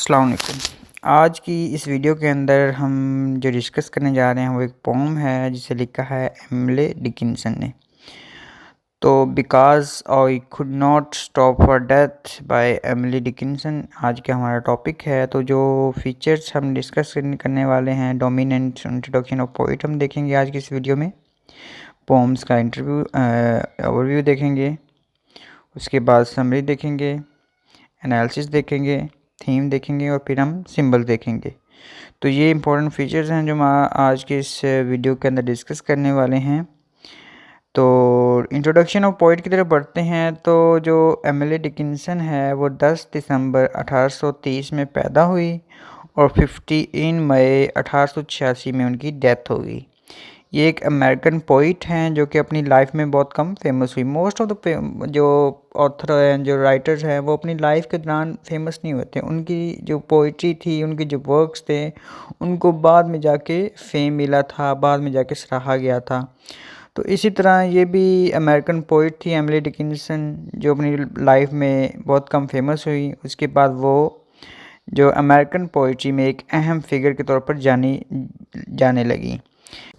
अस्सलाम वालेकुम। आज की इस वीडियो के अंदर हम जो डिस्कस करने जा रहे हैं वो एक पोम है जिसे लिखा है एमिली डिकिंसन ने। तो because I could not stop for death by Emily Dickinson आज का हमारा टॉपिक है। तो जो फीचर्स हम डिस्कस करने वाले हैं, डोमिनेंट, इंट्रोडक्शन ऑफ पोएट हम देखेंगे आज की इस वीडियो में। पोम्स का ओवरव्यू देखेंगे, उसके बाद समरी देखेंगे, एनालिसिस देखेंगे, थीम देखेंगे और फिर हम सिंबल देखेंगे। तो ये इंपॉर्टेंट फीचर्स हैं जो हम आज के इस वीडियो के अंदर डिस्कस करने वाले हैं। तो इंट्रोडक्शन ऑफ पोइट की तरफ बढ़ते हैं। तो जो एमिली डिकिंसन है वो 10 दिसंबर 1830 में पैदा हुई और 15 मई 1886 में उनकी डेथ हो गई। ये एक अमेरिकन पोइट हैं जो कि अपनी लाइफ में बहुत कम फेमस हुई। मोस्ट ऑफ द जो ऑथर हैं, जो राइटर्स हैं, वो अपनी लाइफ के दौरान फेमस नहीं होते। उनकी जो पोइट्री थी, उनके जो वर्क्स थे, उनको बाद में जाके फेम मिला था, बाद में जाके सराहा गया था। तो इसी तरह ये भी अमेरिकन पोइट थी एमिली डिकिंसन, जो अपनी लाइफ में बहुत कम फेमस हुई। उसके बाद वो जो अमेरिकन पोइट्री में एक अहम फिगर के तौर पर जाने लगी।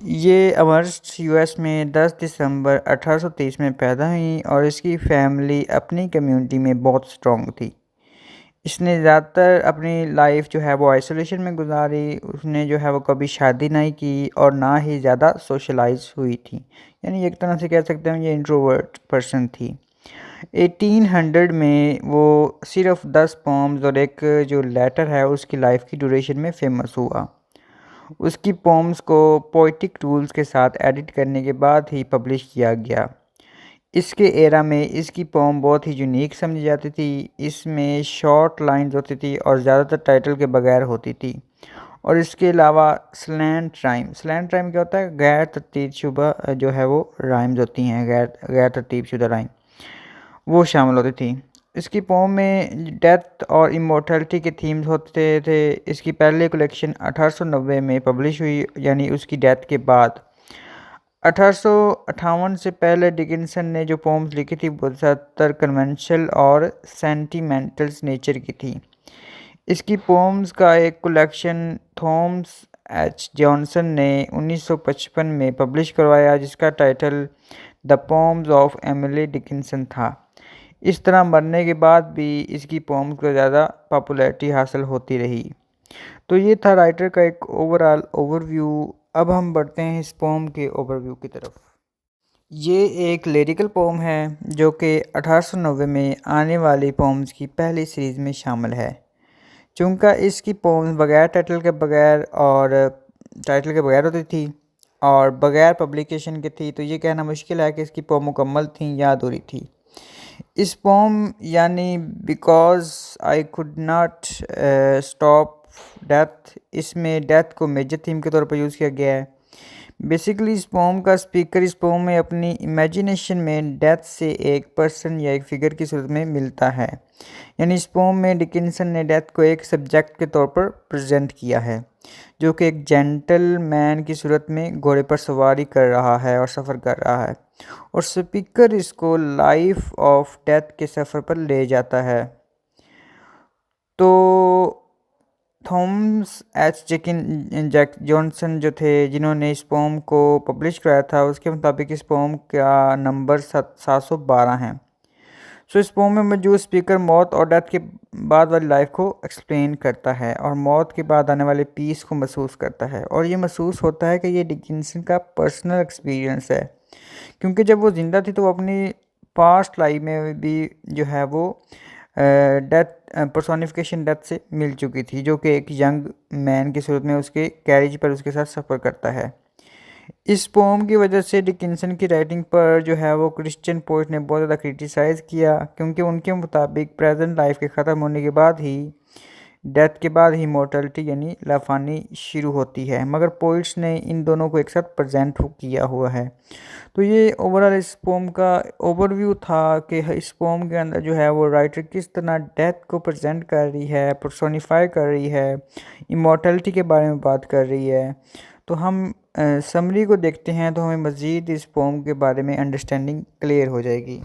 ये अमर्स यूएस में 10 दिसंबर 1830 में पैदा हुई और इसकी फैमिली अपनी कम्युनिटी में बहुत स्ट्रॉन्ग थी। इसने ज़्यादातर अपनी लाइफ जो है वो आइसोलेशन में गुजारी। उसने जो है वो कभी शादी नहीं की और ना ही ज़्यादा सोशलाइज हुई थी, यानी एक तरह से कह सकते हैं ये इंट्रोवर्ट पर्सन थी। 1800 में वो सिर्फ 10 पोम्स और एक जो लेटर है उसकी लाइफ की ड्यूरेशन में फेमस हुआ। उसकी पोम्स को पोइटिक रूल्स के साथ एडिट करने के बाद ही पब्लिश किया गया। इसके एरा में इसकी पोम बहुत ही यूनिक समझी जाती थी। इसमें शॉर्ट लाइंस होती थी और ज़्यादातर टाइटल के बगैर होती थी। और इसके अलावा स्लैंट राइम क्या होता है? गैर तरतीब शुदा जो है वो राइम्स होती हैं, गैर तरतीब शुदा राइम, वो शामिल होती थी। इसकी पोम में डेथ और इमॉर्टैलिटी के थीम्स होते थे। इसकी पहली कलेक्शन 1890 में पब्लिश हुई, यानी उसकी डेथ के बाद। 1858 से पहले डिकिंसन ने जो पोम्स लिखी थी वो ज़्यादातर कन्वेंशनल और सेंटिमेंटल्स नेचर की थी। इसकी पोम्स का एक कलेक्शन थॉमस एच जॉनसन ने 1955 में पब्लिश करवाया, जिसका title the poems of Emily Dickinson था। इस तरह मरने के बाद भी इसकी पोम्स को ज़्यादा पॉपुलैरिटी हासिल होती रही। तो ये था राइटर का एक ओवरऑल ओवरव्यू। अब हम बढ़ते हैं इस पोम के ओवरव्यू की तरफ। ये एक लिरिकल पोम है जो कि 1890 में आने वाली पोम्स की पहली सीरीज़ में शामिल है। चूँकि इसकी पोम्स बगैर टाइटल के बगैर होती थी और बगैर पब्लिकेशन के थी, तो ये कहना मुश्किल है कि इसकी पोम मुकम्मल थी या अधूरी थी। इस पोम यानी because I could not stop death, इसमें डेथ को मेजर थीम के तौर पर यूज़ किया गया है। बेसिकली इस पोम का स्पीकर इस पोम में अपनी इमेजिनेशन में डेथ से एक पर्सन या एक फिगर की सूरत में मिलता है। यानी इस पोम में डिकिंसन ने डेथ को एक सब्जेक्ट के तौर पर प्रेजेंट किया है, जो कि एक जेंटल मैन की सूरत में घोड़े पर सवारी कर रहा है और सफ़र कर रहा है, और स्पीकर इसको लाइफ ऑफ डेथ के सफ़र पर ले जाता है। तो थॉमस एच जैक जॉनसन जो थे, जिन्होंने इस पोम को पब्लिश कराया था, उसके मुताबिक इस पोम का नंबर 712 है। सो इस पोम में मौजूद स्पीकर मौत और डेथ के बाद वाली लाइफ को एक्सप्लेन करता है और मौत के बाद आने वाले पीस को महसूस करता है। और ये महसूस होता है कि ये डिकिंसन का पर्सनल एक्सपीरियंस है, क्योंकि जब वो ज़िंदा थी तो वो अपनी पास्ट लाइफ में भी जो है वो डेथ पर्सोनिफिकेशन डेथ से मिल चुकी थी, जो कि एक यंग मैन की सूरत में उसके कैरिज पर उसके साथ सफ़र करता है। इस पोम की वजह से डिकिंसन की राइटिंग पर जो है वो क्रिश्चियन पोइट ने बहुत ज़्यादा क्रिटिसाइज़ किया, क्योंकि उनके मुताबिक प्रेजेंट लाइफ के ख़त्म होने के बाद ही, डेथ के बाद ही मॉर्टलिटी यानी लाफानी शुरू होती है। मगर पोइट्स ने इन दोनों को एक साथ प्रेजेंट किया हुआ है। तो ये ओवरऑल इस पोम का ओवरव्यू था कि इस पोम के अंदर जो है वो राइटर किस तरह डेथ को प्रेजेंट कर रही है, पर्सोनिफाई कर रही है, इमॉर्टलिटी के बारे में बात कर रही है। तो हम समरी को देखते हैं तो हमें मज़ीद इस पोम के बारे में अंडरस्टैंडिंग क्लियर हो जाएगी।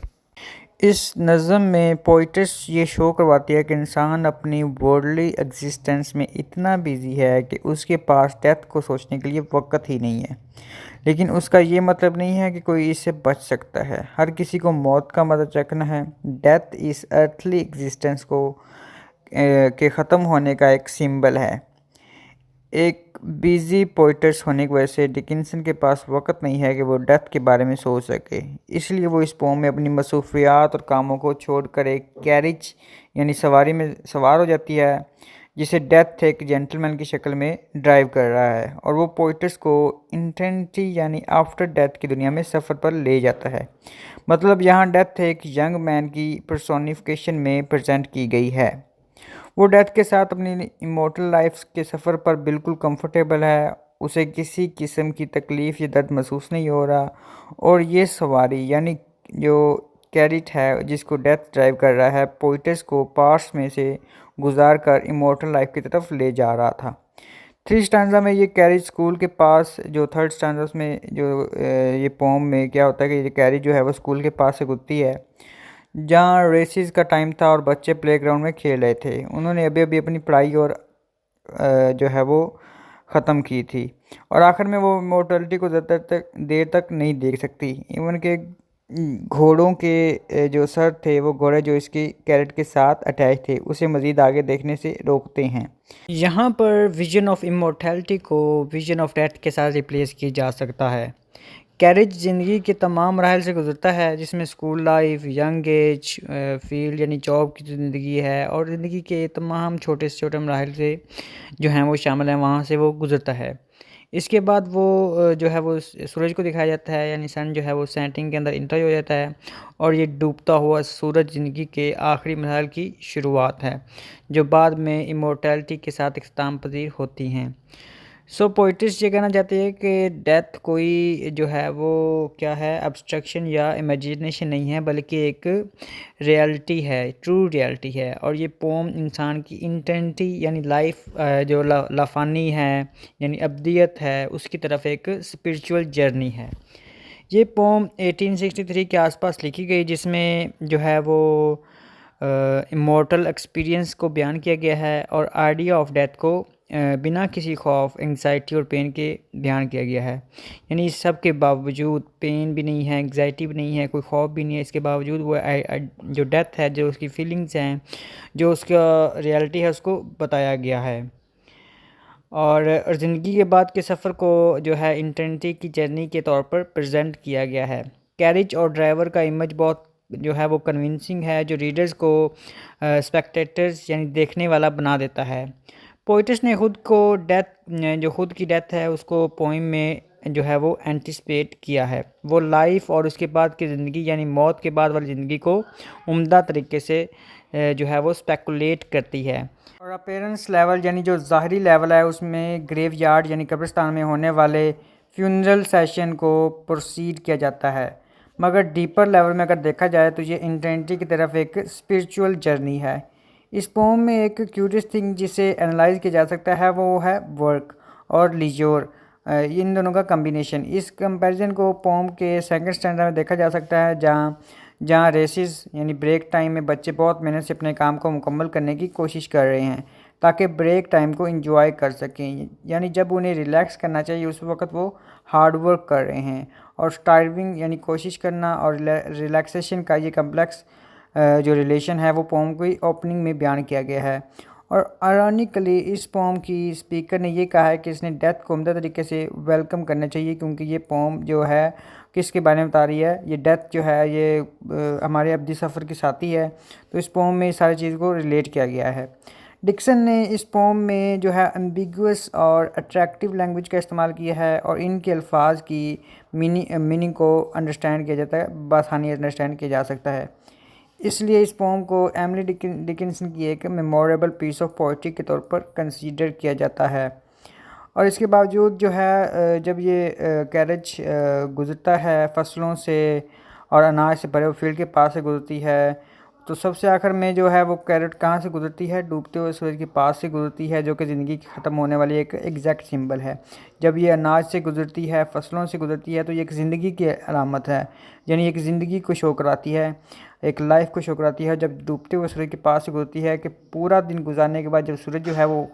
इस नज़म में पोइट्स ये शो करवाती है कि इंसान अपनी वर्ल्डली एग्जिस्टेंस में इतना बिजी है कि उसके पास डेथ को सोचने के लिए वक्त ही नहीं है। लेकिन उसका ये मतलब नहीं है कि कोई इससे बच सकता है। हर किसी को मौत का मज़ा चखना है। डेथ इस अर्थली एग्जिस्टेंस को के ख़त्म होने का एक सिंबल है। एक बिजी पोइटस होने की वजह से डिकिंसन के पास वक्त नहीं है कि वो डेथ के बारे में सोच सके। इसलिए वो इस पोम में अपनी मसरूफियात और कामों को छोड़कर एक कैरिज यानी सवारी में सवार हो जाती है, जिसे डेथ एक जेंटलमैन की शक्ल में ड्राइव कर रहा है, और वो पोइटस को इंटेंटी यानी आफ्टर डेथ की दुनिया में सफ़र पर ले जाता है। मतलब यहाँ डेथ एक यंग मैन की पर्सोनिफिकेशन में प्रेजेंट की गई है। वो डेथ के साथ अपनी इमोर्टल लाइफ के सफ़र पर बिल्कुल कंफर्टेबल है। उसे किसी किस्म की तकलीफ़ या दर्द महसूस नहीं हो रहा, और ये सवारी यानी जो कैरिट है जिसको डेथ ड्राइव कर रहा है, पोइटस को पास्ट में से गुजार कर इमोर्टल लाइफ की तरफ ले जा रहा था। थ्री स्टांजा में ये कैरिज स्कूल के पास, जो थर्ड स्टांजा में जो ये पोम में क्या होता है कि ये कैरिज जो है वो स्कूल के पास से गुजरती है, जहाँ रेसिस का टाइम था और बच्चे प्लेग्राउंड में खेल रहे थे। उन्होंने अभी अभी अपनी पढ़ाई और जो है वो ख़त्म की थी, और आखिर में वो मोर्टलिटी को ज़्यादा तक देर तक नहीं देख सकती। इवन के घोड़ों के जो सर थे, वो घोड़े जो इसकी कैरेट के साथ अटैच थे, उसे मज़ीद आगे देखने से रोकते हैं। यहाँ पर विजन ऑफ इमोर्टैलिटी को विजन ऑफ डेथ के साथ रिप्लेस किया जा सकता है। कैरिज ज़िंदगी के तमाम मराहल से गुजरता है, जिसमें school life, young age, field यानी जॉब की ज़िंदगी है, और ज़िंदगी के तमाम छोटे से छोटे मराहल से जो हैं वो शामिल हैं, वहाँ से वो गुजरता है। इसके बाद वो जो है वो सूरज को दिखाया जाता है, यानी सन जो है वो सेटिंग के अंदर इंटर हो जाता है, और ये डूबता हुआ सूरज ज़िंदगी के आखिरी मराहल की शुरुआत है, जो बाद में इमोर्टैलिटी के साथ इख्तिताम पज़ीर होती हैं। सो पोइटिस्ट ये कहना चाहते हैं कि डेथ कोई जो है वो क्या है, एब्स्ट्रक्शन या इमेजिनेशन नहीं है, बल्कि एक रियलिटी है, ट्रू रियलिटी है। और ये पोम इंसान की इंटेंटी यानी लाइफ जो लाफानी है यानी अब्दियत है, उसकी तरफ एक स्पिरिचुअल जर्नी है। ये पोम 1863 के आसपास लिखी गई, जिसमें जो है वो इमोर्टल एक्सपीरियंस को बयान किया गया है, और आइडिया ऑफ डेथ को बिना किसी खौफ, एंग्जाइटी और पेन के बयान किया गया है। यानी इस सब के बावजूद पेन भी नहीं है, एंग्जाइटी भी नहीं है, कोई खौफ भी नहीं है, इसके बावजूद वो जो डेथ है, जो उसकी फीलिंग्स हैं, जो उसका रियलिटी है, उसको बताया गया है। और ज़िंदगी के बाद के सफ़र को जो है इंटेंटी की जर्नी के तौर पर प्रेजेंट किया गया है। कैरिज और ड्राइवर का इमेज बहुत जो है वो कन्विंसिंग है, जो रीडर्स को स्पेक्टेटर्स यानी देखने वाला बना देता है। पोइटिस ने खुद को डेथ जो खुद की डेथ है उसको पोइम में जो है वो एंटिसिपेट किया है। वो लाइफ और उसके बाद की ज़िंदगी यानी मौत के बाद वाली ज़िंदगी को उम्दा तरीके से जो है वो स्पेकुलेट करती है। और अपेरेंस लेवल यानी जो ज़ाहरी लेवल है, उसमें ग्रेव यार्ड यानी कब्रिस्तान में होने वाले फ्यूनरल सेशन को प्रोसीड किया जाता है। मगर डीपर लेवल में अगर देखा जाए तो ये इंटेंटी की तरफ एक स्पिरिचुअल जर्नी है। इस पोम में एक क्यूरियस थिंग जिसे एनालाइज किया जा सकता है वो है वर्क और लीजोर, इन दोनों का कम्बिनेशन। इस कंपैरिजन को पोम के सेकंड स्टैंडर्ड में देखा जा सकता है, जहाँ जहाँ रेसिस यानी ब्रेक टाइम में बच्चे बहुत मेहनत से अपने काम को मुकम्मल करने की कोशिश कर रहे हैं ताकि ब्रेक टाइम को एंजॉय कर सकें। यानी जब उन्हें रिलैक्स करना चाहिए उस वक्त वो हार्ड वर्क कर रहे हैं। और स्टार्विंग यानी कोशिश करना और रिलैक्सेशन का ये कम्प्लेक्स जो रिलेशन है वो पोम की ओपनिंग में बयान किया गया है। और आयरॉनिकली इस पोम की स्पीकर ने ये कहा है कि इसने डेथ को उम्दा तरीके से वेलकम करना चाहिए, क्योंकि ये पोम जो है किसके बारे में बता रही है, ये डेथ जो है ये हमारे अब्दी सफ़र के साथी है। तो इस पोम में सारी चीज़ को रिलेट किया गया है। डिक्सन ने इस पोम में जो है एम्बिगुअस और अट्रैक्टिव लैंग्वेज का इस्तेमाल किया है, और इनके अल्फाज की मीनिंग को अंडरस्टैंड किया जाता है, बआसानी अंडरस्टैंड किया जा सकता है। इसलिए इस पोम को एमिली डिकिंसन की एक मेमोरेबल पीस ऑफ पोइट्री के तौर पर कंसीडर किया जाता है। और इसके बावजूद जो है जब ये कैरेज गुज़रता है फसलों से और अनाज से भरे हुए फील्ड के पास से गुजरती है, तो सबसे आखिर में जो है वो कैरेट कहाँ से गुजरती है, डूबते हुए सूरज के पास से गुजरती है, जो कि ज़िंदगी की ख़त्म होने वाली एक एग्जैक्ट सिंबल है। जब ये अनाज से गुजरती है, फसलों से गुजरती है, तो ये एक ज़िंदगी की अलामत है, यानी एक ज़िंदगी को शो कराती है, एक लाइफ को शो कराती है। जब डूबते हुए सूरज के पास से गुजरती है कि पूरा दिन गुजारने के बाद जब सूरज जो है वो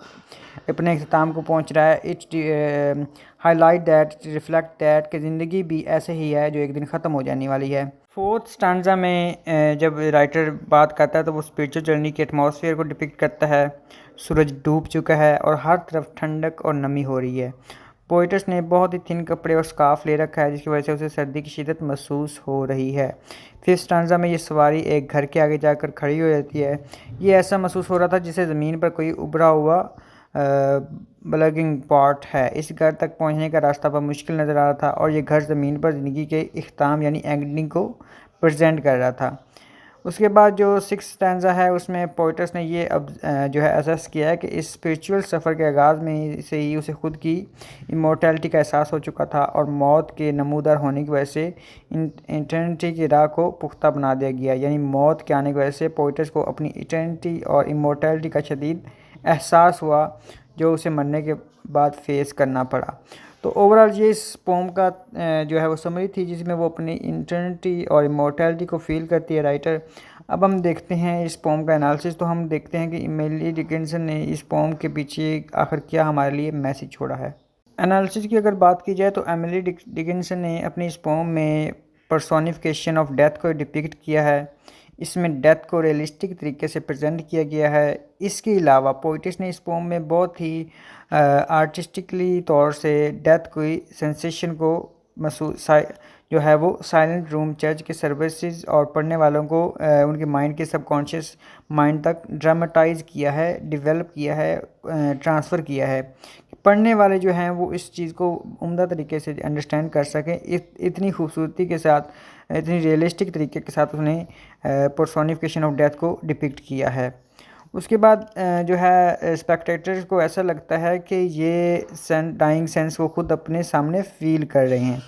अपने अख्ताम को पहुंच रहा है, it's highlight that, reflect that कि ज़िंदगी भी ऐसे ही है जो एक दिन ख़त्म हो जाने वाली है। फोर्थ स्टैंजा में जब राइटर बात करता है तो वो स्पिरिचुअल जर्नी के एटमॉस्फेयर को डिपिक्ट करता है। सूरज डूब चुका है और हर तरफ ठंडक और नमी हो रही है। पोइटस ने बहुत ही थिन कपड़े और स्कार्फ ले रखा है, जिसकी वजह से उसे सर्दी की शिद्दत महसूस हो रही है। फिफ्थ स्टैंजा में ये सवारी एक घर के आगे जाकर खड़ी हो जाती है। ये ऐसा महसूस हो रहा था जैसे ज़मीन पर कोई उभरा हुआ ब्लगिंग पॉट है। इस घर तक पहुंचने का रास्ता बहुत मुश्किल नज़र आ रहा था और ये घर ज़मीन पर ज़िंदगी के इख्ताम यानी एंडिंग को प्रेजेंट कर रहा था। उसके बाद जो सिक्स स्टैंजा है उसमें पोइटस ने ये अब जो है असेस किया है कि इस स्पिरिचुअल सफ़र के आगाज़ में से ही उसे खुद की इमोर्टैलिटी का एहसास हो चुका था और मौत के नमूदार होने की वजह से इटर्निटी की राह को पुख्ता बना दिया गया। यानी मौत के आने की वजह से पोइटस को अपनी इटर्निटी और इमोर्टैलिटी का शदीद एहसास हुआ, जो उसे मरने के बाद फेस करना पड़ा। तो ओवरऑल ये इस पोम का जो है वो समरी थी, जिसमें वो अपनी इटर्निटी और इमोर्टैलिटी को फील करती है राइटर। अब हम देखते हैं इस पोम का एनालिसिस। तो हम देखते हैं कि एमिली डिकिंसन ने इस पोम के पीछे आखिर क्या हमारे लिए मैसेज छोड़ा है। एनालिसिस की अगर बात की जाए तो एमिली डिकिंसन ने अपनी इस पोम में पर्सोनिफिकेशन ऑफ डेथ को डिपिक्ट किया है। इसमें डेथ को रियलिस्टिक तरीके से प्रेजेंट किया गया है। इसके अलावा पोइटिस ने इस पोम में बहुत ही आर्टिस्टिकली तौर से डेथ की सेंसेशन को महसूस जो है वो साइलेंट रूम चर्च के सर्विसेज और पढ़ने वालों को उनके माइंड के सबकॉन्शियस माइंड तक ड्रामेटाइज किया है, डेवलप किया है, ट्रांसफ़र किया है। पढ़ने वाले जो हैं वो इस चीज़ को उम्दा तरीके से अंडरस्टैंड कर सकें। इतनी खूबसूरती के साथ, इतनी रियलिस्टिक तरीके के साथ उसने पर्सोनिफिकेशन ऑफ डेथ को डिपिक्ट किया है। उसके बाद जो है स्पेक्टेटर्स को ऐसा लगता है कि ये डाइंग सेंस को खुद अपने सामने फील कर रहे हैं।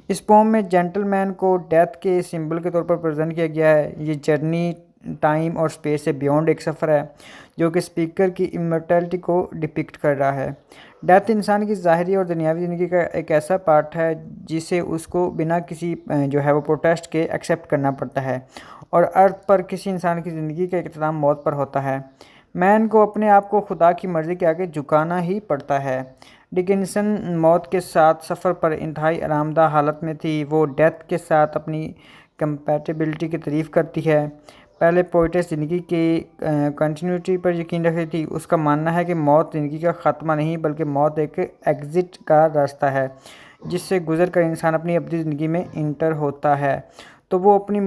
इस पोम में जेंटलमैन को डेथ के सिंबल के तौर पर प्रेजेंट किया गया है। ये जर्नी टाइम और स्पेस से बियॉन्ड एक सफ़र है, जो कि स्पीकर की इमोर्टैलिटी को डिपिक्ट कर रहा है। डेथ इंसान की ज़ाहरी और दुनियावी ज़िंदगी का एक ऐसा पार्ट है जिसे उसको बिना किसी जो है वो प्रोटेस्ट के एक्सेप्ट करना पड़ता है, और अर्थ पर किसी इंसान की ज़िंदगी का इख्तिताम मौत पर होता है। मैन को अपने आप को खुदा की मर्ज़ी के आगे झुकाना ही पड़ता है। डिकिंसन मौत के साथ सफ़र पर इंतहाई आरामदा हालत में थी। वो डेथ के साथ अपनी कंपैटिबिलिटी की तारीफ़ करती है। पहले पोइटस ज़िंदगी की कंटिन्यूटी पर यकीन रखती थी। उसका मानना है कि मौत ज़िंदगी का ख़ात्मा नहीं, बल्कि मौत एक एग्ज़िट का रास्ता है जिससे गुज़र कर इंसान अपनी अपनी ज़िंदगी में इंटर होता है। तो वो अपनी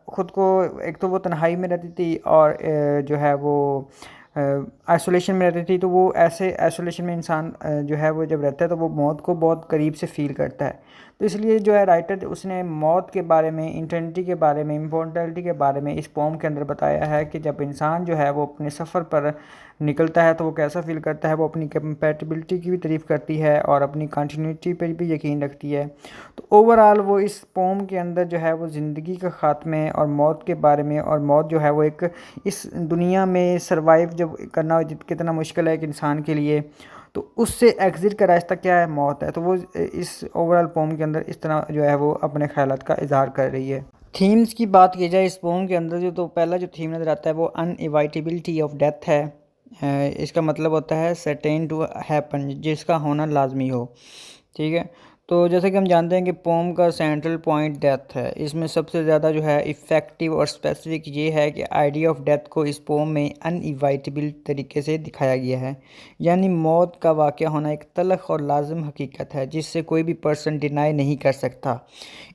ख़ुद को, एक तो वो तन्हाई में रहती थी और जो है वो आइसोलेशन में रहती थी। तो वो ऐसे आइसोलेशन में इंसान जो है वो जब रहता है तो वो मौत को बहुत करीब से फ़ील करता है। तो इसलिए जो है राइटर उसने मौत के बारे में, इटर्निटी के बारे में, इम्पोर्टेलिटी के बारे में इस पोम के अंदर बताया है कि जब इंसान जो है वो अपने सफ़र पर निकलता है तो वो कैसा फ़ील करता है। वो अपनी कंपैटिबिलिटी की भी तारीफ़ करती है और अपनी कंटिन्यूटी पर भी यकीन रखती है। तो ओवरऑल वो इस पोम के अंदर जो है वो ज़िंदगी के ख़ात्मे और मौत के बारे में, और मौत जो है वो एक इस दुनिया में सर्वाइव जब करना कितना मुश्किल है एक इंसान के लिए, तो उससे एग्ज़िट का रास्ता क्या है, मौत है। तो वो इस ओवरऑल पोम के अंदर इस तरह जो है वो अपने ख़यालात का इज़हार कर रही है। थीम्स की बात की जाए इस पोम के अंदर जो, तो पहला जो थीम नज़र आता है वो अनइवाइटेबिलिटी ऑफ डेथ है। इसका मतलब होता है सर्टेन टू हैपन, जिसका होना लाजमी हो। ठीक है, तो जैसे कि हम जानते हैं कि पोम का सेंट्रल पॉइंट डेथ है। इसमें सबसे ज़्यादा जो है इफ़ेक्टिव और स्पेसिफिक ये है कि आइडिया ऑफ डेथ को इस पोम में अनइवाइटेबल तरीके से दिखाया गया है। यानी मौत का वाक़या होना एक तल्ख़ और लाजिम हकीकत है जिससे कोई भी पर्सन डिनाई नहीं कर सकता।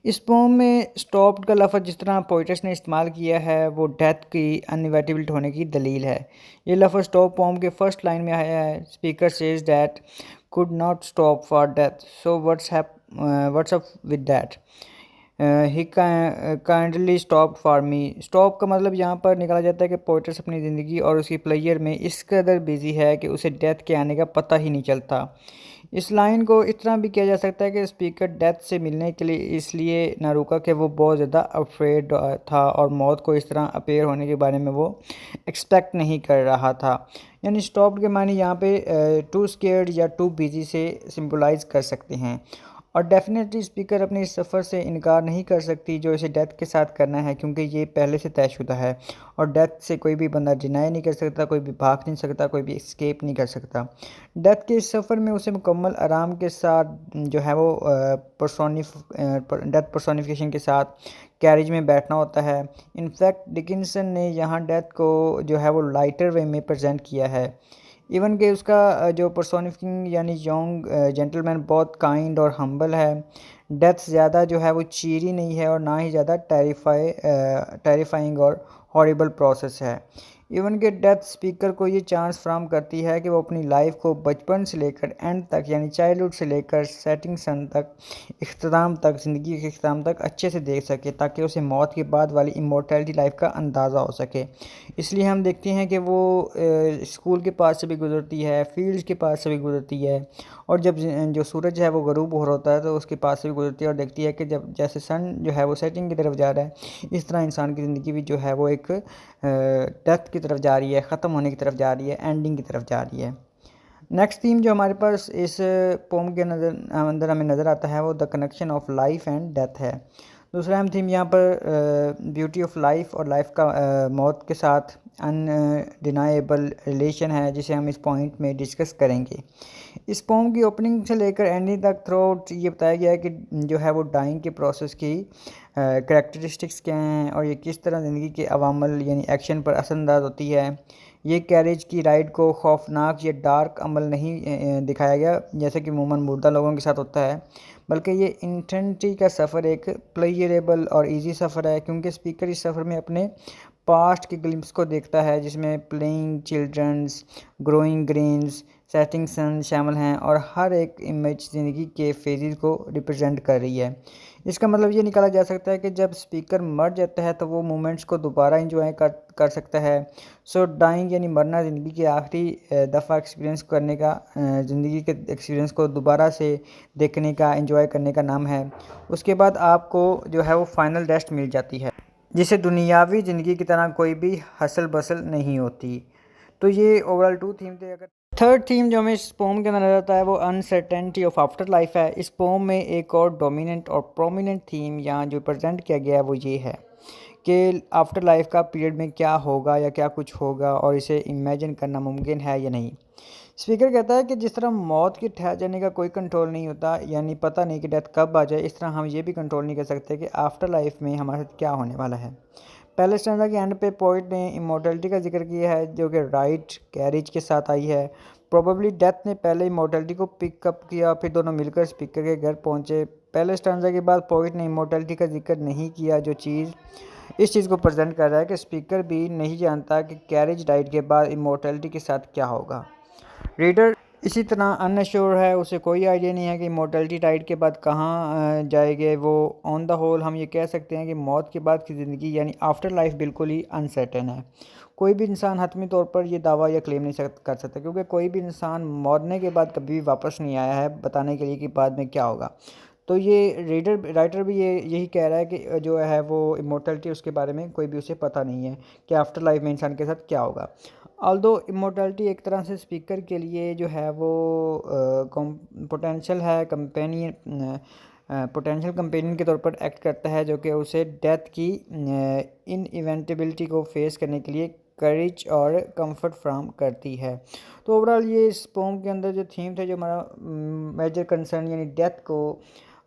इस पोम में स्टॉप्ड का लफ्ज़ जिस तरह पोइटस ने इस्तेमाल किया है वो डेथ की अनइवाइटेबिलिटी होने की दलील है। ये लफ्ज़ स्टॉप पोम के फर्स्ट लाइन में आया है। Speaker says that could not stop for death, so what's up with that? He kindly stop for me. Stop का मतलब यहाँ पर निकाला जाता है कि पोइट्रेस अपनी ज़िंदगी और उसकी प्लेयर में इस कदर बिजी है कि उसे डेथ के आने का पता ही नहीं चलता। इस लाइन को इस तरह भी किया जा सकता है कि स्पीकर डेथ से मिलने के लिए इसलिए ना रुका कि वो बहुत ज़्यादा अफ्रेड था और मौत को इस तरह अपेयर होने के बारे में वो एक्सपेक्ट नहीं कर रहा था। यानी स्टॉप के मानी यहाँ पे टू स्केर्ड या टू बिजी से सिंबलाइज कर सकते हैं। और डेफिनेटली स्पीकर अपने इस सफ़र से इनकार नहीं कर सकती जो इसे डेथ के साथ करना है, क्योंकि ये पहले से तयशुदा है और डेथ से कोई भी बंदा डिनाई नहीं कर सकता, कोई भी भाग नहीं सकता, कोई भी एस्केप नहीं कर सकता। डेथ के इस सफ़र में उसे मुकम्मल आराम के साथ जो है वो डेथ पर्सोनिफिकेशन के साथ कैरेज में बैठना होता है। इनफैक्ट डिकिंसन ने यहाँ डेथ को जो है वो लाइटर वे में प्रेजेंट किया है। इवन कि उसका जो पर्सोनिफिकिंग यानी यंग जेंटलमैन बहुत काइंड और हम्बल है। डेथ ज़्यादा जो है वो चीरी नहीं है और ना ही ज़्यादा टेरिफाइंग और हॉरिबल प्रोसेस है। इवन कि डेथ स्पीकर को ये चांस फ्राहम करती है कि वो अपनी लाइफ को बचपन से लेकर एंड तक यानी चाइल्डहुड से लेकर सेटिंग सन तक इख्तिताम तक ज़िंदगी के इख्तिताम तक अच्छे से देख सके, ताकि उसे मौत के बाद वाली इमोर्टैलिटी लाइफ का अंदाज़ा हो सके। इसलिए हम देखते हैं कि वो स्कूल के पास से भी गुजरती है, फील्ड के पास से भी गुजरती है, और जब जो सूरज है वो गरूब हो रहा होता है तो उसके पास से भी गुजरती है और देखती है कि जब जैसे सन जो है वो सेटिंग की तरफ जा रहा है, इस तरह इंसान की ज़िंदगी भी जो है वो एक डेथ की तरफ जा रही है, ख़त्म होने की तरफ जा रही है, एंडिंग की तरफ जा रही है। नेक्स्ट थीम जो हमारे पास इस पोम के अंदर हमें नज़र आता है वो the connection of life and death है। दूसरा हम थीम यहाँ पर ब्यूटी ऑफ लाइफ और लाइफ का मौत के साथ अनडिनाएबल रिलेशन है, जिसे हम इस पॉइंट में डिस्कस करेंगे। इस पोम की ओपनिंग से लेकर एंडिंग तक थ्रू आउट ये बताया गया है कि जो है वो डाइंग के प्रोसेस की करैक्टरिस्टिक्स क्या हैं और ये किस तरह ज़िंदगी के अवामल यानी एक्शन पर असरअंदाज होती है। ये कैरेज की राइड को खौफनाक या डार्क अमल नहीं दिखाया गया जैसे कि अमूमन मुर्दा लोगों के साथ होता है, बल्कि ये इंटेंसिटी का सफ़र एक प्लेयरेबल और इजी सफ़र है, क्योंकि स्पीकर इस सफ़र में अपने पास्ट के ग्लिम्स को देखता है, जिसमें playing childrens, growing grains, setting sun शामिल हैं और हर एक इमेज ज़िंदगी के फेजेस को रिप्रेजेंट कर रही है। इसका मतलब ये निकाला जा सकता है कि जब स्पीकर मर जाता है तो वो मोमेंट्स को दोबारा इंजॉय कर सकता है। सो डाइंग यानी मरना ज़िंदगी के आखिरी दफ़ा एक्सपीरियंस करने का, ज़िंदगी के एक्सपीरियंस को दोबारा से देखने का, इंजॉय करने का नाम है। उसके बाद आपको जो है वो फाइनल रेस्ट मिल जाती है, जिसे दुनियावी ज़िंदगी की तरह कोई भी हसल बसल नहीं होती। तो ये ओवरऑल टू थीम थे। अगर थर्ड थीम जो हमें इस पोम के अंदर नजर आता है वो अनसर्टेनिटी ऑफ आफ्टर लाइफ है। इस पोम में एक और डोमिनेंट और प्रोमिनेंट थीम यहाँ जो प्रेजेंट किया गया है वो ये है कि आफ्टर लाइफ का पीरियड में क्या होगा या क्या कुछ होगा और इसे इमेजिन करना मुमकिन है या नहीं। स्पीकर कहता है कि जिस तरह मौत के ठहर जाने का कोई कंट्रोल नहीं होता, यानी पता नहीं कि डेथ कब आ जाए, इस तरह हम ये भी कंट्रोल नहीं कर सकते कि आफ्टर लाइफ में हमारे साथ क्या होने वाला है। पहले स्टैंजा के एंड पे पोइट ने इमोर्टलिटी का जिक्र किया है जो कि राइट कैरेज के साथ आई है। प्रोबेबली डेथ ने पहले इमोर्टलिटी को पिकअप किया, फिर दोनों मिलकर स्पीकर के घर पहुंचे। पहले स्टैंजा के बाद पोइट ने इमोर्टलिटी का जिक्र नहीं किया, जो चीज़ इस चीज़ को प्रेजेंट कर रहा है कि स्पीकर भी नहीं जानता कि कैरेज राइड के बाद इमोर्टलिटी के साथ क्या होगा। रीडर इसी तरह अनश्योर है, उसे कोई आइडिया नहीं है कि इमोर्टलिटी राइड के बाद कहाँ जाएंगे वो। ऑन द होल हम ये कह सकते हैं कि मौत के बाद की ज़िंदगी यानी आफ्टर लाइफ बिल्कुल ही अनसर्टेन है। कोई भी इंसान हतमी तौर पर ये दावा या क्लेम नहीं कर सकता, क्योंकि कोई भी इंसान मरने के बाद कभी भी वापस नहीं आया है बताने के लिए कि बाद में क्या होगा। तो ये राइटर भी यही कह रहा है कि जो है वो इमोर्टलिटी उसके बारे में कोई भी उसे पता नहीं है कि आफ्टर लाइफ में इंसान के साथ क्या होगा। ऑल्दो इमोर्टलिटी एक तरह से स्पीकर के लिए जो है वो पोटेंशियल है कंपेनियन पोटेंशियल कंपेनियन के तौर पर एक्ट करता है, जो कि उसे डेथ की इनइवेंटेबिलिटी को फेस करने के लिए करेज और कंफर्ट फ्राहम करती है। तो ओवरऑल ये इस पोम के अंदर जो थीम थे, जो हमारा मेजर कंसर्न यानी डेथ को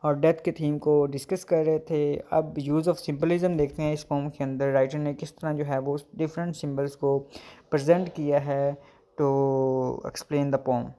और डेथ के थीम को डिस्कस कर रहे थे। अब यूज़ ऑफ सिंबलिज्म देखते हैं इस पोम के अंदर राइटर ने किस तरह जो है वो डिफरेंट सिंबल्स को प्रेजेंट किया है टू एक्सप्लेन द पोम।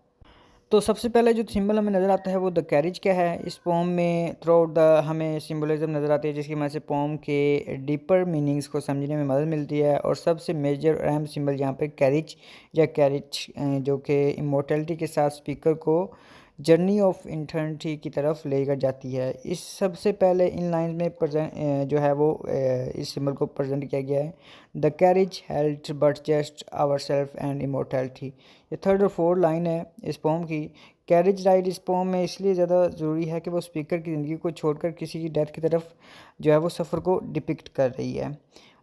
तो सबसे पहले जो सिंबल हमें नज़र आता है वो द कैरेज का है। इस पोम में थ्रू आउट द हमें सिंबलिज्म नज़र आती है, जिसकी वजह से पोम के डीपर मीनिंग्स को समझने में मदद मिलती है। और सबसे मेजर अहम सिंबल यहाँ पे कैरेज या कैरेज जो कि इमोर्टलिटी के साथ स्पीकर को जर्नी ऑफ इटर्निटी की तरफ लेकर जाती है। इस सबसे पहले इन लाइन में प्रेजेंट जो है वो इस सिंबल को प्रेजेंट किया गया है, the carriage held but just ourselves and immortality. ये थर्ड और फोर्थ लाइन है इस पोम की। कैरेज राइड इस पोम में इसलिए ज़्यादा ज़रूरी है कि वो स्पीकर की ज़िंदगी को छोड़कर किसी की डेथ की तरफ जो है वो सफ़र को डिपिक्ट कर रही है।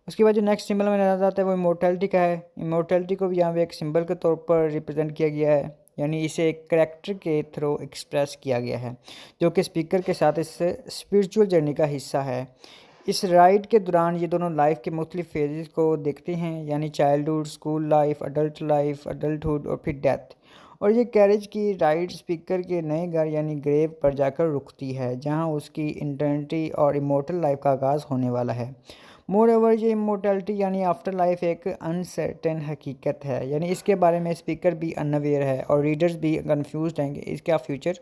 उसके बाद जो नेक्स्ट सिंबल में नजर आता है वो इमोर्टैलिटी का है। इमोर्टैलिटी को भी यहाँ पे एक सिंबल के तौर पर रिप्रेजेंट किया गया है, यानी इसे एक करैक्टर के थ्रू एक्सप्रेस किया गया है जो कि स्पीकर के साथ इस स्पिरिचुअल जर्नी का हिस्सा है। इस राइड के दौरान ये दोनों लाइफ के मुख्तलिफ फेजेस को देखते हैं, यानी चाइल्डहुड, स्कूल लाइफ, अडल्टहुड और फिर डेथ। और ये कैरेज की राइड स्पीकर के नए घर यानी ग्रेव पर जाकर रुकती है, जहाँ उसकी इंटर्निटी और इमोर्टल लाइफ का आगाज़ होने वाला है। मोर ओवर ये इमोर्टैलिटी यानी आफ्टर लाइफ एक अनसर्टेन हकीकत है, यानी इसके बारे में स्पीकर भी अनअवेयर है और रीडर्स भी कंफ्यूज रहेंगे इसका फ्यूचर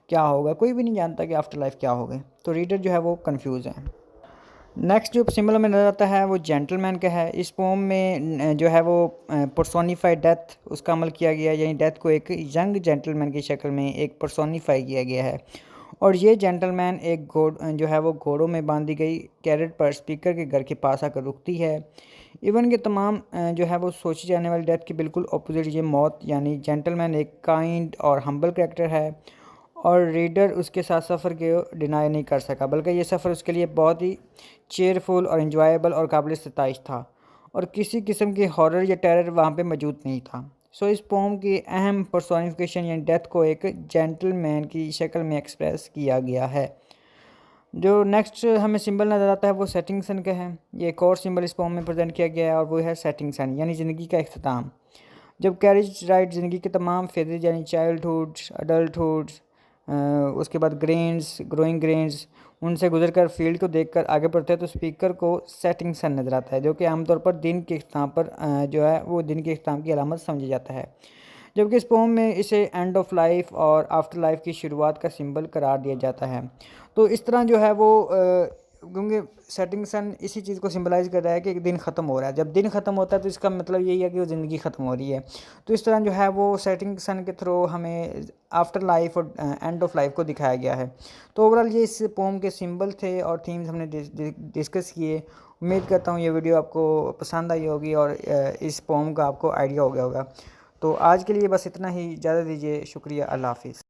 क्या होगा। कोई भी नहीं जानता कि आफ्टर लाइफ क्या होगा, तो रीडर जो है वो कंफ्यूज है। नेक्स्ट जो सिंबल में नज़र आता है वो जेंटलमैन का है। इस पोम में जो है वो पर्सोनीफाइड डेथ उसका अमल किया गया है, यानी डेथ को एक यंग जेंटलमैन की शक्ल में एक पर्सोनीफाई किया गया है। और ये जेंटलमैन एक घोड़ जो है वो घोड़ों में बांधी गई कैरेट पर स्पीकर के घर के पास आकर रुकती है। इवन के तमाम जो है वो सोची जाने वाली डेथ के बिल्कुल अपोजिट ये मौत, यानी जेंटलमैन एक काइंड और हम्बल कैरेक्टर है और रीडर उसके साथ सफ़र के डिनाई नहीं कर सका, बल्कि ये सफ़र उसके लिए बहुत ही चेयरफुल और इन्जॉयबल और काबिल सताइश था और किसी किस्म की हॉरर या टेरर वहाँ पे मौजूद नहीं था। सो इस पोम की अहम पर्सोनिफिकेशन यानी डेथ को एक जेंटलमैन की शक्ल में एक्सप्रेस किया गया है। जो नेक्स्ट हमें सिंबल नज़र आता है वो सेटिंग सन का है। ये एक और सिंबल इस पोम में प्रेजेंट किया गया है और वो है सेटिंग सन, यानी ज़िंदगी का अख्ताम। जब कैरेज राइड ज़िंदगी के तमाम फेजेज यानी चाइल्डहुड, अडल्टहुड, उसके बाद ग्रेन्स, ग्रोइंग ग्रेन्स, उनसे गुजरकर फील्ड को देखकर आगे बढ़ते हैं तो स्पीकर को सेटिंग सन नज़र आता है, जो कि आमतौर पर दिन के अख्ताम पर जो है वो दिन के अख्ताम की अलामत समझा जाता है। जबकि इस पोम में इसे एंड ऑफ लाइफ और आफ्टर लाइफ की शुरुआत का सिंबल करार दिया जाता है। तो इस तरह जो है वो क्योंकि सेटिंग सन इसी चीज़ को सिंबलाइज कर रहा है कि एक दिन ख़त्म हो रहा है। जब दिन ख़त्म होता है तो इसका मतलब यही है कि वो ज़िंदगी ख़त्म हो रही है। तो इस तरह जो है वो सेटिंग सन के थ्रू हमें आफ्टर लाइफ और एंड ऑफ लाइफ को दिखाया गया है। तो ओवरऑल ये इस पोम के सिंबल थे और थीम्स हमने डिस्कस किए। उम्मीद करता हूँ ये वीडियो आपको पसंद आई होगी और इस पोम का आपको आइडिया हो गया होगा। तो आज के लिए बस इतना ही, इजाज़त दीजिए, शुक्रिया, अल्लाह हाफिज़।